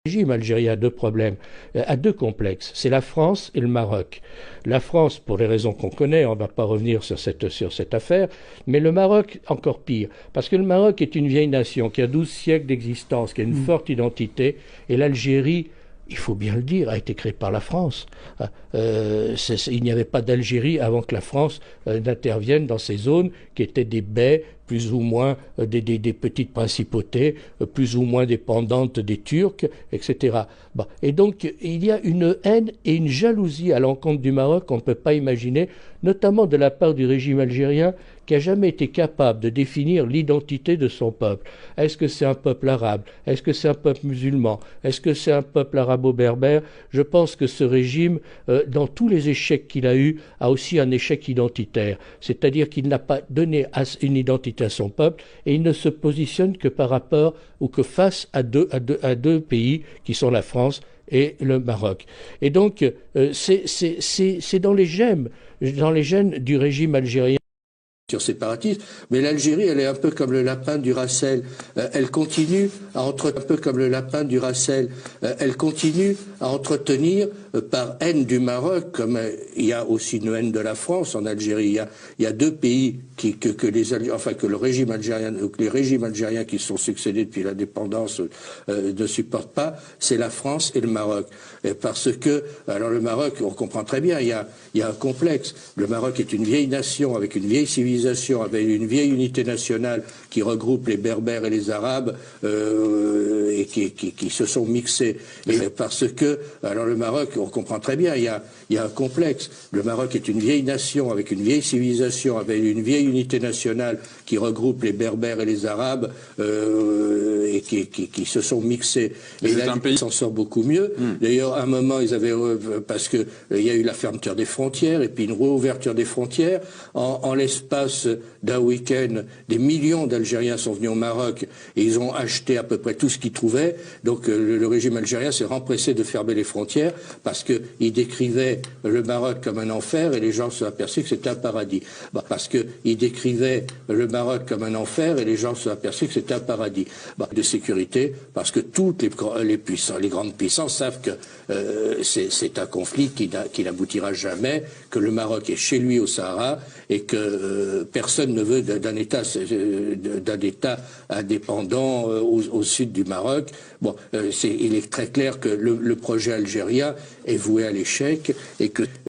Le régime algérien a deux problèmes, a deux complexes, c'est la France et le Maroc. La France, pour les raisons qu'on connaît, on ne va pas revenir sur cette affaire, mais le Maroc, encore pire, parce que le Maroc est une vieille nation qui a 12 siècles d'existence, qui a une forte identité, et l'Algérie, il faut bien le dire, a été créée par la France. Il n'y avait pas d'Algérie avant que la France n'intervienne dans ces zones qui étaient des baies, plus ou moins des petites principautés, plus ou moins dépendantes des Turcs, etc. Bon. Et donc, il y a une haine et une jalousie à l'encontre du Maroc qu'on ne peut pas imaginer, notamment de la part du régime algérien, qui n'a jamais été capable de définir l'identité de son peuple. Est-ce que c'est un peuple arabe? Est-ce que c'est un peuple musulman? Est-ce que c'est un peuple arabo-berbère? Je pense que ce régime, dans tous les échecs qu'il a eus, a aussi un échec identitaire. C'est-à-dire qu'il n'a pas donné une identité à son peuple et il ne se positionne que par rapport ou que face à deux pays qui sont la France et le Maroc. Et donc, c'est dans les gènes du régime algérien séparatiste, mais l'Algérie, elle est un peu comme le lapin du Racel. Elle continue à entretenir par haine du Maroc, comme il y a aussi une haine de la France en Algérie. Il y a deux pays que le régime algérien, les régimes algériens qui se sont succédés depuis l'indépendance ne supportent pas, c'est la France et le Maroc. Parce que, alors le Maroc, on comprend très bien, il y a un complexe. Le Maroc est une vieille nation avec une vieille civilisation, avec une vieille unité nationale qui regroupe les Berbères et les Arabes et qui se sont mixés. Et parce que, alors le Maroc, on comprend très bien, il y a un complexe. Le Maroc est une vieille nation avec une vieille civilisation, avec une vieille unité nationale qui regroupe les Berbères et les Arabes et qui se sont mixés. Et là, il s'en sort beaucoup mieux. D'ailleurs, à un moment, ils avaient parce que il y a eu la fermeture des frontières et puis une réouverture des frontières. En l'espace d'un week-end, des millions d'Algériens sont venus au Maroc et ils ont acheté à peu près tout ce qu'ils trouvaient. Donc le régime algérien s'est empressé de fermer les frontières parce qu'il décrivait le Maroc comme un enfer et les gens se sont aperçus que c'était un paradis. Il décrivait le Maroc comme un enfer et les gens se sont aperçus que c'était un paradis. De sécurité, parce que toutes les grandes puissances savent que c'est un conflit qui n'aboutira jamais, que le Maroc est chez lui au Sahara et que personne ne veut d'un État indépendant au sud du Maroc. Bon, il est très clair que le projet algérien est voué à l'échec et que